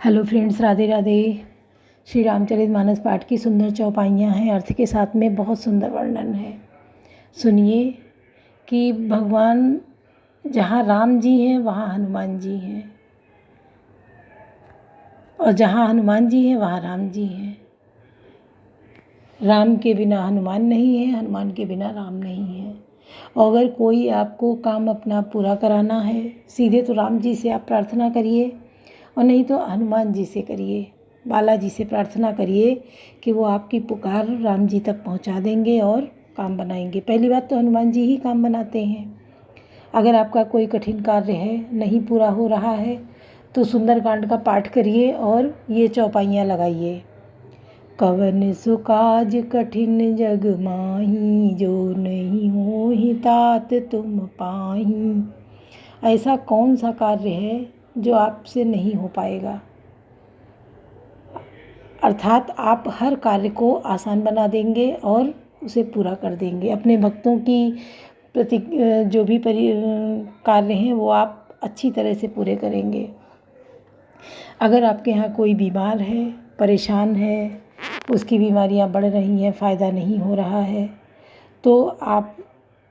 Hello friends, Radhe Radhe. Shri Ramcharitmanas पाठ की सुंदर चौपाइयाँ हैं, अर्थ के साथ में बहुत सुंदर वर्णन है। सुनिए कि भगवान जहाँ राम जी हैं वहाँ हनुमान जी हैं, और जहाँ हनुमान जी हैं वहाँ राम जी हैं। राम के बिना हनुमान नहीं है, हनुमान के बिना राम नहीं है। और अगर कोई आपको काम अपना पूरा कराना है, सीधे तो राम जी से आप प्रार्थना करिए, और नहीं तो हनुमान जी से करिए, बालाजी से प्रार्थना करिए कि वो आपकी पुकार राम जी तक पहुंचा देंगे और काम बनाएंगे। पहली बात तो हनुमान जी ही काम बनाते हैं। अगर आपका कोई कठिन कार्य है, नहीं पूरा हो रहा है, तो सुंदरकांड का पाठ करिए और ये चौपाइयाँ लगाइए। कवन सो काज कठिन जग माही, जो नहीं होहि तात तुम पाही। ऐसा कौन सा कार्य है जो आपसे नहीं हो पाएगा। अर्थात आप हर कार्य को आसान बना देंगे और उसे पूरा कर देंगे। अपने भक्तों की प्रति जो भी कार्य हैं वो आप अच्छी तरह से पूरे करेंगे। अगर आपके यहाँ कोई बीमार है, परेशान है, उसकी बीमारियाँ बढ़ रही हैं, फ़ायदा नहीं हो रहा है, तो आप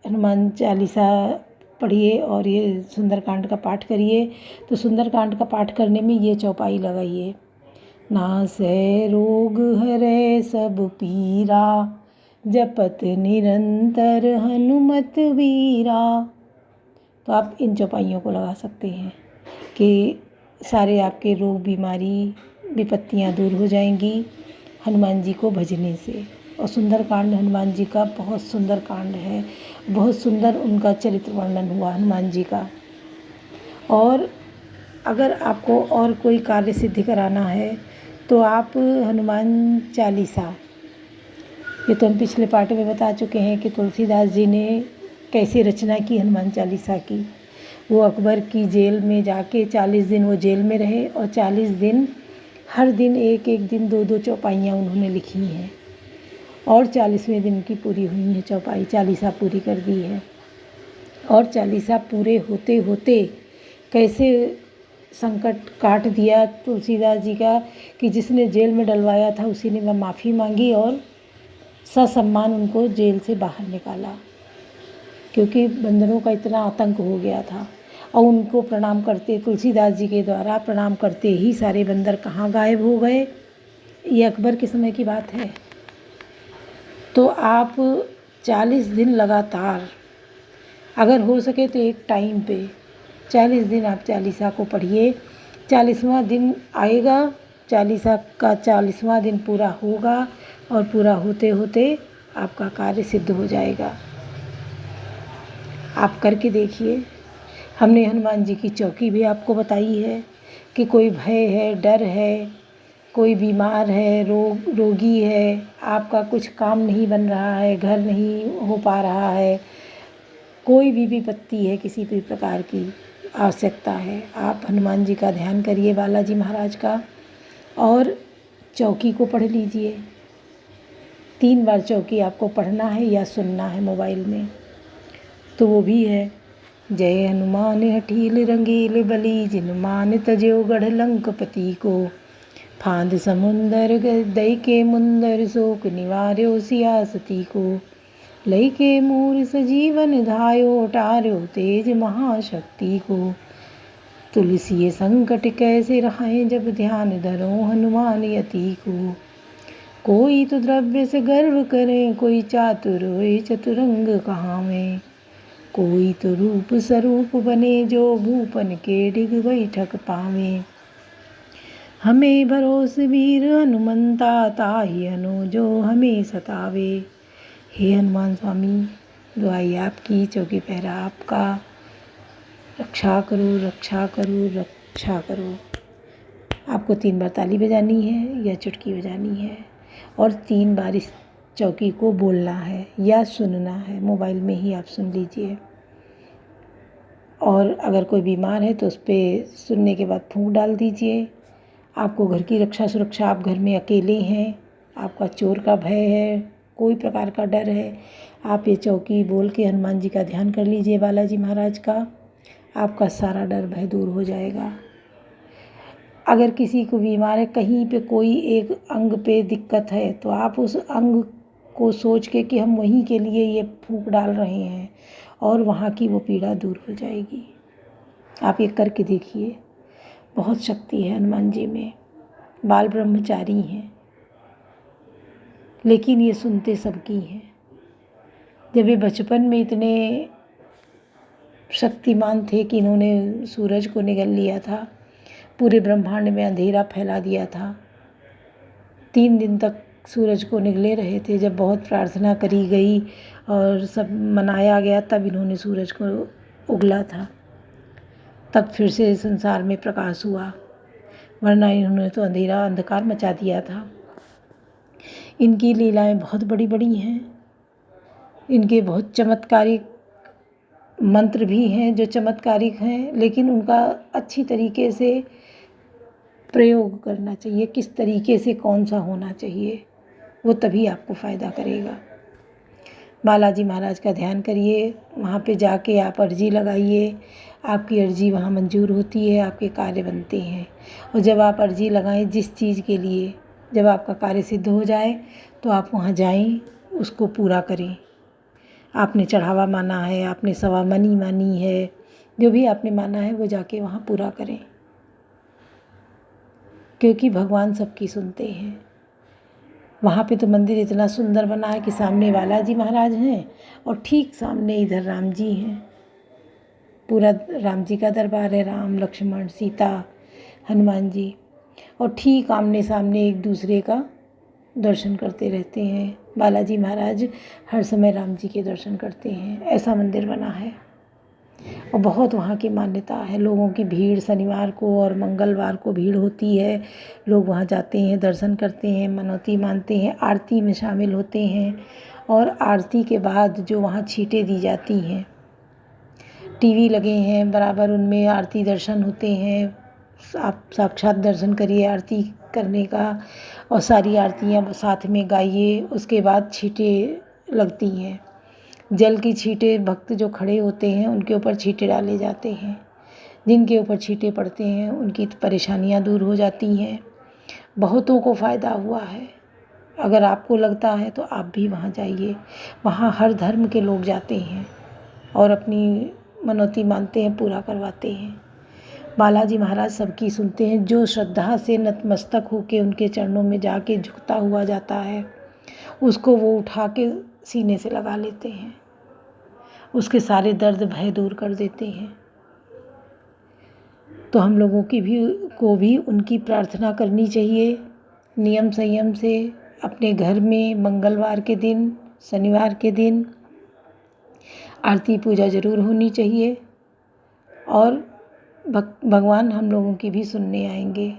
हनुमान चालीसा पढ़िए और ये सुंदरकांड का पाठ करिए। तो सुंदरकांड का पाठ करने में ये चौपाई लगाइए। नासै रोग हरै सब पीरा, जपत निरंतर हनुमत वीरा। तो आप इन चौपाइयों को लगा सकते हैं कि सारे आपके रोग, बीमारी, विपत्तियां दूर हो जाएंगी हनुमान जी को भजने से। और सुंदरकांड हनुमान जी का बहुत सुंदर कांड है, बहुत सुंदर उनका चरित्र वर्णन हुआ हनुमान जी का। और अगर आपको और कोई कार्य सिद्ध कराना है तो आप हनुमान चालीसा, ये तो हम पिछले पाठ में बता चुके हैं कि तुलसीदास जी ने कैसे रचना की हनुमान चालीसा की। वो अकबर की जेल में जाके 40 दिन वो जेल में रहे, और 40 दिन हर दिन एक एक दिन 2-2 चौपाइयाँ उन्होंने लिखी हैं, और 40वें दिन की पूरी हुई है चौपाई, चालीसा पूरी कर दी है। और चालीसा पूरे होते होते कैसे संकट काट दिया तुलसीदास जी का कि जिसने जेल में डलवाया था उसी ने माफ़ी मांगी और ससम्मान उनको जेल से बाहर निकाला, क्योंकि बंदरों का इतना आतंक हो गया था। और उनको प्रणाम करते, तुलसीदास जी के द्वारा प्रणाम करते ही सारे बंदर कहाँ गायब हो गए। ये अकबर के समय की बात है। तो आप 40 दिन लगातार, अगर हो सके तो एक टाइम पे 40 दिन आप चालीसा को पढ़िए। 40वां दिन आएगा, चालीसा का 40वां दिन पूरा होगा, और पूरा होते होते आपका कार्य सिद्ध हो जाएगा। आप करके देखिए। हमने हनुमान जी की चौकी भी आपको बताई है कि कोई भय है, डर है, कोई बीमार है, रोगी है, आपका कुछ काम नहीं बन रहा है, घर नहीं हो पा रहा है, कोई भी विपत्ति है, किसी भी प्रकार की आवश्यकता है, आप हनुमान जी का ध्यान करिए, बालाजी महाराज का, और चौकी को पढ़ लीजिए। 3 बार चौकी आपको पढ़ना है या सुनना है मोबाइल में। तो वो भी है, जय हनुमान हठील रंगील बली, जिन मान तजो गढ़ लंकपति को। फांद समुंदर दई के मुंदर, शोक निवार्यो सियासती को। लई के मूर सजीवन धायो, टार्यो तेज महाशक्ति को। तुलसी संकट कैसे रहाए, जब ध्यान धरो हनुमान यति को। कोई तो द्रव्य से गर्व करे, कोई चातुर होए चतुरंग कहावे। कोई तो रूप स्वरूप बने, जो भूपन के डिग बैठक पावे। हमें भरोस वीर हनुमंता, ताहि अनु जो हमें सतावे। हे हनुमान स्वामी, दुआई आपकी, चौकी पहरा आपका, रक्षा करो, रक्षा करो, रक्षा करो। आपको 3 बार ताली बजानी है या चुटकी बजानी है, और 3 बार इस चौकी को बोलना है या सुनना है। मोबाइल में ही आप सुन लीजिए। और अगर कोई बीमार है तो उस पर सुनने के बाद फूंक डाल दीजिए। आपको घर की रक्षा सुरक्षा, आप घर में अकेले हैं, आपका चोर का भय है, कोई प्रकार का डर है, आप ये चौकी बोल के हनुमान जी का ध्यान कर लीजिए, बालाजी महाराज का, आपका सारा डर भय दूर हो जाएगा। अगर किसी को बीमार है, कहीं पे कोई एक अंग पे दिक्कत है, तो आप उस अंग को सोच के कि हम वहीं के लिए ये फूंक डाल रहे हैं और वहाँ की वो पीड़ा दूर हो जाएगी। आप ये करके देखिए, बहुत शक्ति है हनुमान जी में। बाल ब्रह्मचारी हैं, लेकिन ये सुनते सबकी हैं। जब ये बचपन में इतने शक्तिमान थे कि इन्होंने सूरज को निगल लिया था, पूरे ब्रह्मांड में अंधेरा फैला दिया था। 3 दिन तक सूरज को निगले रहे थे। जब बहुत प्रार्थना करी गई और सब मनाया गया, तब इन्होंने सूरज को उगला था, तब फिर से संसार में प्रकाश हुआ, वरना इन्होंने तो अंधेरा अंधकार मचा दिया था। इनकी लीलाएं बहुत बड़ी बड़ी हैं। इनके बहुत चमत्कारिक मंत्र भी हैं जो चमत्कारिक हैं, लेकिन उनका अच्छी तरीके से प्रयोग करना चाहिए। किस तरीके से कौन सा होना चाहिए, वो तभी आपको फ़ायदा करेगा। बालाजी महाराज का ध्यान करिए, वहाँ पे जाके आप अर्जी लगाइए। आपकी अर्जी वहाँ मंजूर होती है, आपके कार्य बनते हैं। और जब आप अर्जी लगाएं जिस चीज़ के लिए, जब आपका कार्य सिद्ध हो जाए तो आप वहाँ जाएं, उसको पूरा करें। आपने चढ़ावा माना है, आपने सवा मनी मानी है, जो भी आपने माना है वो जाके वहाँ पूरा करें, क्योंकि भगवान सबकी सुनते हैं। वहाँ पे तो मंदिर इतना सुंदर बना है कि सामने बालाजी महाराज हैं और ठीक सामने इधर राम जी हैं। पूरा राम जी का दरबार है, राम लक्ष्मण सीता हनुमान जी, और ठीक आमने सामने एक दूसरे का दर्शन करते रहते हैं। बालाजी महाराज हर समय राम जी के दर्शन करते हैं। ऐसा मंदिर बना है और बहुत वहाँ की मान्यता है। लोगों की भीड़ शनिवार को और मंगलवार को भीड़ होती है। लोग वहाँ जाते हैं, दर्शन करते हैं, मनौती मानते हैं, आरती में शामिल होते हैं। और आरती के बाद जो वहाँ छींटें दी जाती हैं, टीवी लगे हैं बराबर, उनमें आरती दर्शन होते हैं। आप साक्षात दर्शन करिए आरती करने का, और सारी आरतियाँ साथ में गाइए। उसके बाद छींटें लगती हैं, जल की छींटें भक्त जो खड़े होते हैं उनके ऊपर छींटे डाले जाते हैं। जिनके ऊपर छींटे पड़ते हैं उनकी परेशानियां दूर हो जाती हैं। बहुतों को फ़ायदा हुआ है। अगर आपको लगता है तो आप भी वहाँ जाइए। वहाँ हर धर्म के लोग जाते हैं और अपनी मनौती मानते हैं, पूरा करवाते हैं। बालाजी महाराज सबकी सुनते हैं। जो श्रद्धा से नतमस्तक होके उनके चरणों में जाके झुकता हुआ जाता है, उसको वो उठा के सीने से लगा लेते हैं, उसके सारे दर्द भय दूर कर देते हैं। तो हम लोगों को भी उनकी प्रार्थना करनी चाहिए। नियम संयम से अपने घर में मंगलवार के दिन, शनिवार के दिन आरती पूजा ज़रूर होनी चाहिए, और भगवान हम लोगों की भी सुनने आएंगे।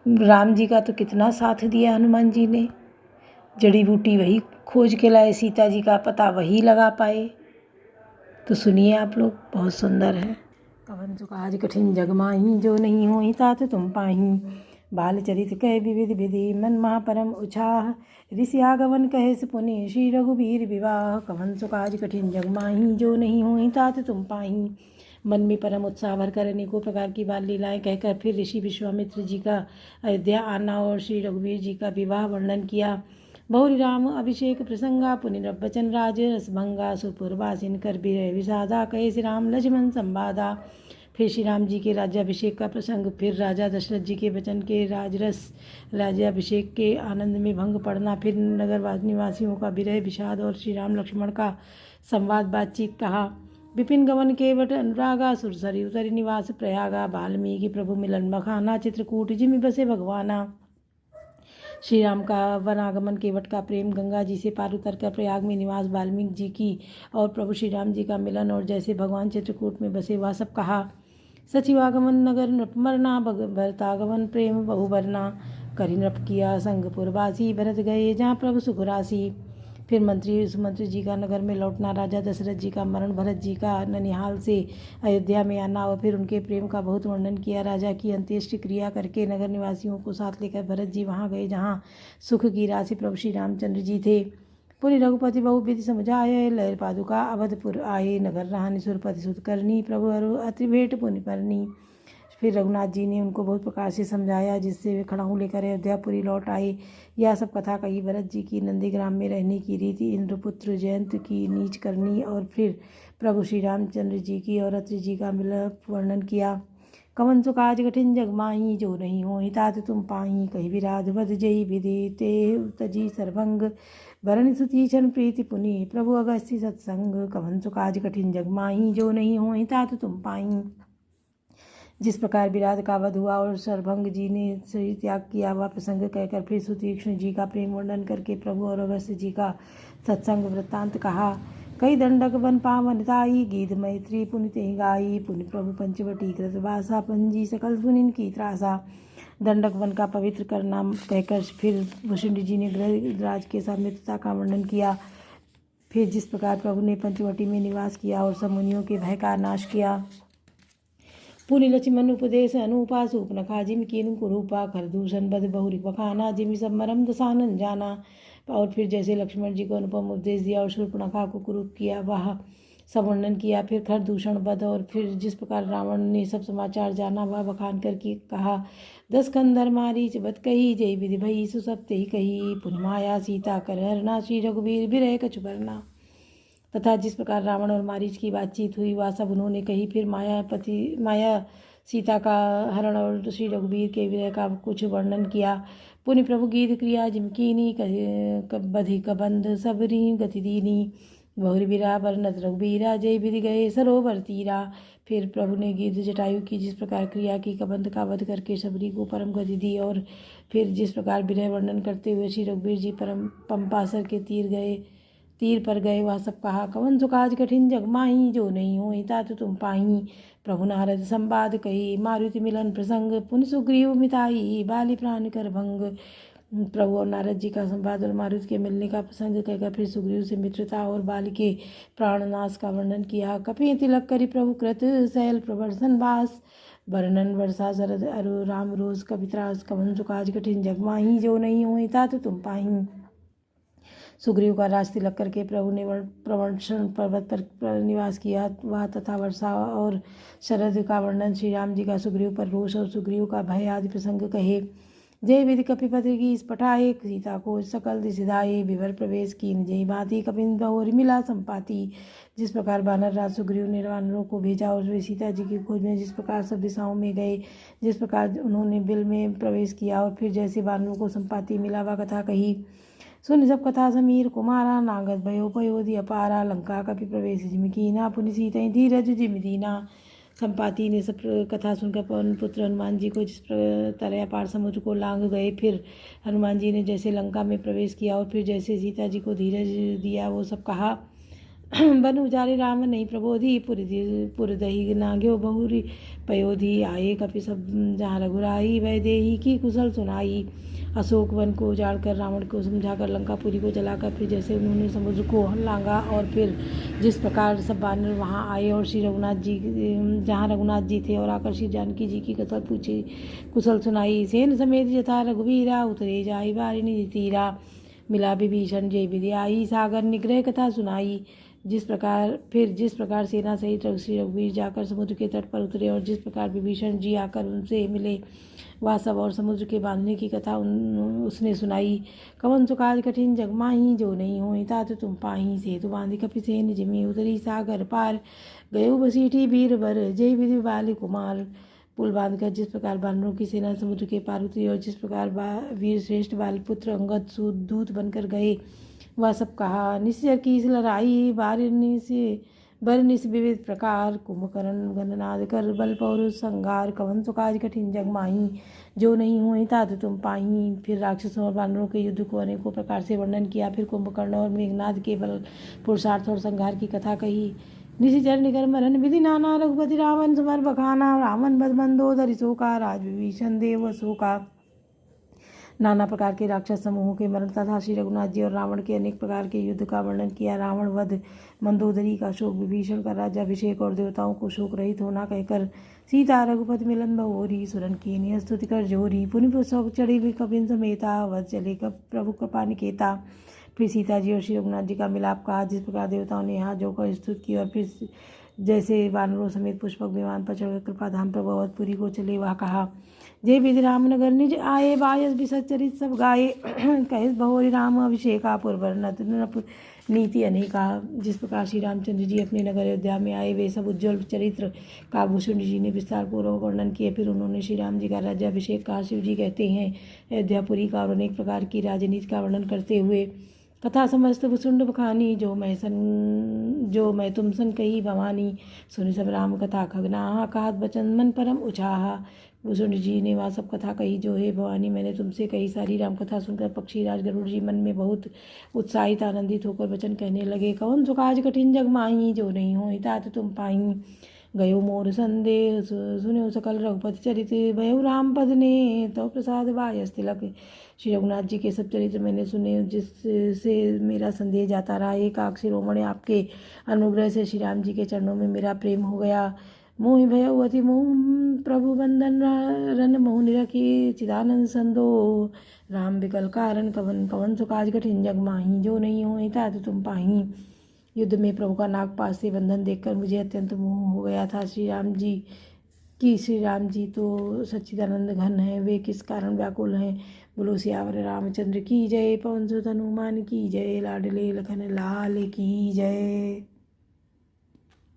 राम जी का तो कितना साथ दिया हनुमान जी ने। जड़ी बूटी वही खोज के लाए, सीता जी का पता वही लगा पाए। तो सुनिए आप लोग, बहुत सुंदर है। कवन सो काज कठिन जग माही, जो नहीं होई तात तुम पाही। बाल चरित कह विविध विधि, मन महापरम उछाह। ऋषि आगमन कहे सुपुनि, श्री रघुबीर विवाह। कवन सो काज कठिन जग माही, जो नहीं होई तात तुम पाही। मन में परम उत्साह भरकर अनेकों प्रकार की बाल लीलाएं कहकर फिर ऋषि विश्वामित्र जी का अयोध्या आना और श्री रघुवीर जी का विवाह वर्णन किया। बहुरी राम अभिषेक प्रसंगा, पुनिरब बचन राज रसभंगा। सुपुरवासिन कर बिरह विषादा, कहे श्री राम लक्ष्मण संवादा। फिर श्री राम जी के राज्याभिषेक का प्रसंग, फिर राजा दशरथ जी के वचन के राजरस राज्याभिषेक के आनंद में भंग पड़ना, फिर नगर निवासियों का विरह विषाद और श्री राम लक्ष्मण का संवाद बातचीत कहा। विपिन गमन के वट अनुरागा, सुरसरी उतरी निवास प्रयागा। वाल्मीकि प्रभु मिलन बखाना, चित्रकूट जिमि बसे भगवाना। श्री राम का वनागमन केवट का प्रेम, गंगा जी से पार उतर कर प्रयाग में निवास वाल्मीकि जी की, और प्रभु श्री राम जी का मिलन, और जैसे भगवान चित्रकूट में बसे वह सब कहा। सचिवागमन नगर नृप मरना, भरतागमन प्रेम बहुबरना। करी नृप किया संग पुरवासी, भरत गए जहाँ प्रभु सुखरासी। फिर मंत्री सुमंत्री जी का नगर में लौटना, राजा दशरथ जी का मरण, भरत जी का ननिहाल से अयोध्या में आना, और फिर उनके प्रेम का बहुत वर्णन किया। राजा की अंत्येष्टि क्रिया करके नगर निवासियों को साथ लेकर भरत जी वहाँ गए जहाँ सुख की राशि प्रभु श्री रामचंद्र जी थे। पुरी रघुपति बहु विधि समुझाए, लहर पादुका अवधपुर आए। नगर रहानि सुरपति सुत करनी, प्रभु अरु अति भेंट पुनि परनी। फिर रघुनाथ जी ने उनको बहुत प्रकार से समझाया, जिससे वे खड़ाऊ लेकर अयोध्यापुरी लौट आए। यह सब कथा कही। भरत जी की नंदीग्राम में रहने की रीति, इंद्रपुत्र जयंत की नीच करनी, और फिर प्रभु श्री रामचंद्र जी की और अत्रि जी का मिलप वर्णन किया। कवन सो काज कठिन जग माही, जो नहीं होहि तात तुम पाही। कही विराध बध जई विधि, ते तजी सरभंग। भरन सुती छन प्रीति पुनि, प्रभु अगस्त्य सत्संग। कवन सो काज कठिन जग माही, जो नहीं होहि तात तुम पाही। जिस प्रकार विराध का वध हुआ और सरभंग जी ने शरीर त्याग किया, वह प्रसंग कहकर फिर सुतीक्ष्ण जी का प्रेम वर्णन करके प्रभु और अगस्त्य जी का सत्संग वृत्तांत कहा। कई दंडक वन पावनताई, गीत मैत्री पुनि तेहि गाई। पुनि प्रभु पंचवटी कृत वासा, पंजी सकल सुनिन की त्रासा। दंडक वन का पवित्र करना कहकर फिर वशिष्ठ जी ने गृहराज के साथ मित्रता का वर्णन किया। फिर जिस प्रकार प्रभु ने पंचवटी में निवास किया और सब मुनियों के भय का नाश किया। पुनि लक्ष्मण उपदेश अनुपा, सूपनखा जिम कीन कुरूपा। खरदूषण बध बहुरी बखाना, जिम सब मरम दसानन जाना। और फिर जैसे लक्ष्मण जी को अनुपम उपदेश दिया और शूर्पणखा को कुरूप किया, वह सब वर्णन किया। फिर खरदूषण बध, और फिर जिस प्रकार रावण ने सब समाचार जाना, वह बखान करके कहा। 10 कंधर मारीच बत कही, जय विधि भई सुसप तेहि कही। पुनि माया सीता कर हरना, श्री रघुवीर बिरह कछु भरना। तथा जिस प्रकार रावण और मारीच की बातचीत हुई, वह सब उन्होंने कही। फिर माया सीता का हरण और श्री रघुवीर के विरह का कुछ वर्णन किया। पुनि प्रभु गीत क्रिया जिमकीनी, बधि कबंध सबरी गति दीनी। बहुरी विरा बरनत रघुबीरा, जय विधि गए सरोवर तीरा। फिर प्रभु ने गीत जटायु की जिस प्रकार क्रिया की, कबंध का वध करके सबरी को परम गति दी, और फिर जिस प्रकार विरह वर्णन करते हुए श्री रघुवीर जी परम पंपासर के तीर पर गए, वह सब कहा। कवन सो काज कठिन जग माही, जो नहीं होहि तात तुम पाही। प्रभु नारद संवाद कही, मारुति मिलन प्रसंग। पुनि सुग्रीव मिताई, बाली प्राण कर भंग। प्रभु और नारद जी का संवाद और मारुति के मिलने का प्रसंग कहकर फिर सुग्रीव से मित्रता और बाली के प्राणनाश का वर्णन किया। कपि तिलक करि प्रभु कृत, शैल प्रवर्षन वास। वर्णन वर्षा शरद अरु राम रोज कवित्रास। कवन सो काज कठिन जग माही, जो नहीं होहि तात तुम पाही। सुग्रीव का राज तिलक करके प्रभु ने प्रवर्षण पर्वत पर निवास किया, वह तथा वर्षा और शरद का वर्णन, श्री राम जी का सुग्रीव पर रोष और सुग्रीव का भय आदि प्रसंग कहे। जय विधि कपिपति की स्पटाए, सीता को सकल दिशदाये। विवर प्रवेश कीन जय भांति, कपिन बहुरी मिला संपाति। जिस प्रकार वानर राज सुग्रीव ने वानरों को भेजा और वे सीता जी की खोज में जिस प्रकार सब दिशाओं में गए, जिस प्रकार उन्होंने बिल में प्रवेश किया और फिर जैसे वानरों को संपाति मिला, वह कथा कही। सुन जब कथा समीर कुमारा, नागद भयो पयोधि अपारा। लंका कपि प्रवेश जिम कीना, पुनि सीतहि धीरज जिम दीना। संपाति ने सब कथा सुनकर पवन पुत्र हनुमान जी को जिस तरह अपार समुद्र को लांघ गए, फिर हनुमान जी ने जैसे लंका में प्रवेश किया और फिर जैसे सीता जी को धीरज दिया, वो सब कहा। बन उजारे राम नहीं प्रबोधि, पुरदही नाग्यो बहुरी पयोधि। आए कपि सब जहाँ रघुराई, वह देही की कुशल सुनाई। अशोक वन को उजाड़कर रावण को समझाकर लंकापुरी को जलाकर फिर जैसे उन्होंने समुद्र को लांघा, और फिर जिस प्रकार सब वानर वहाँ आए और श्री रघुनाथ जी जहाँ रघुनाथ जी थे और आकर श्री जानकी जी की कथा पूछी, कुशल सुनाई। सेन समेत जथा रघुवीरा, उतरे जाई वारिणी तीरा। मिला विभीषण जय विधि आई, सागर निग्रह कथा सुनाई। जिस प्रकार सेना सहित श्री रघुवीर जाकर समुद्र के तट पर उतरे और जिस प्रकार विभीषण जी आकर उनसे मिले, वह सब और समुद्र के बांधने की कथा उसने सुनाई। कवन सो काज कठिन जग माही, जो नहीं होहि तात तुम पाही। सेतु बांधि कपिसेन जिमि, उतरी सागर पार। गयो बसीठी बीरबर, जय विधि बाली कुमार। पुल बांधकर जिस प्रकार वानरों की सेना समुद्र के पार उतरी और जिस प्रकार वीर श्रेष्ठ बालीपुत्र अंगद दूत बनकर गए, वह सब कहा। निश्चर की लड़ाई, बरनिस विविध प्रकार। कुंभकर्ण गणनाद कर, बल पौरुष संगार। कवन सो काज कठिन जग माही, जो नहीं होहि तात तुम पाही। फिर राक्षसों और वानरों के युद्ध को अनेकों प्रकार से वर्णन किया। फिर कुंभकर्ण और मेघनाद के बल पुरुषार्थ और संहार की कथा कही। निशिचर निकर मरन विधि नाना, रघुपति रावण समर बखाना। रावण बध मंदोदरी शोका, राज विभीषण देव शोका। नाना प्रकार के राक्षस समूहों के मरण तथा श्री रघुनाथ जी और रावण के अनेक प्रकार के युद्ध का वर्णन किया। रावण वध, मंदोदरी का शोक, विभीषण का राज्याभिषेक और देवताओं को शोक रहित होना कहकर सीता रघुपति मिलन बहुरी। सुरन की स्तुति कर जोरी, पुनि शोक चढ़ी कपिन समेता। वध चले प्रभु कृपा निकेता। फिर सीता जी और श्री रघुनाथ जी का मिलाप कहा। जिस प्रकार देवताओं ने यहाँ जोकर स्तुति की और फिर जैसे वानरों समेत पुष्पक विमान पर चढ़कर कृपाधाम प्रभवतपुरी को चले, वह कहा, जय विधि राम नगर निज आए, बायस बिसत चरित सब गाये, कहिस भवोरि राम अभिषेका पुरवर नप नीति अनेका। जिस प्रकार श्री रामचंद्र जी अपने नगर अयोध्या में आए, वे सब उज्ज्वल चरित्र का भूषण जी ने विस्तार पूर्वक वर्णन किए। फिर उन्होंने श्री राम जी का राज्याभिषेक कहा। शिव जी कहते हैं, अयोध्यापुरी का और अनेक प्रकार की राजनीति का वर्णन करते हुए, कथा समस्त भुसुंड बखानी, जो मैं तुम सन कही भवानी, सुनि सब राम कथा खगनाहा, कहत बचन मन परम उछाहा। भुसुंड जी ने वह सब कथा कही जो, हे भवानी मैंने तुमसे कही। सारी राम कथा सुनकर पक्षीराज गरुड़ जी मन में बहुत उत्साहित आनंदित होकर वचन कहने लगे, कवन सुकाज कठिन जग माही, जो नहीं हो तात तुम पाई, गयो मोर संदेह सुनो सकल रघुपति चरित, भयो राम पद ने तो प्रसाद बायस तिलक। श्री रघुनाथ जी के सब चरित्र मैंने सुने, जिससे मेरा संदेह जाता रहा। एक आग शिरोमणि आपके अनुग्रह से श्री राम जी के चरणों में मेरा प्रेम हो गया। मोहि भयो अति मोह प्रभु बंदन रन मोह निरखी, चिदानंद संदो राम विकल कारण, कवन कवन सुकाज कठिन जग माही, जो नहीं हो तात तुम पाही। युद्ध में प्रभु का नागपाश से बंधन देखकर मुझे अत्यंत मोह हो गया था। श्री राम जी तो सच्चिदानंद घन है, वे किस कारण व्याकुल हैं। बोलो सियावर रामचंद्र की जय, पवन सुत हनुमान की जय, लाडले लखन लाल की जय।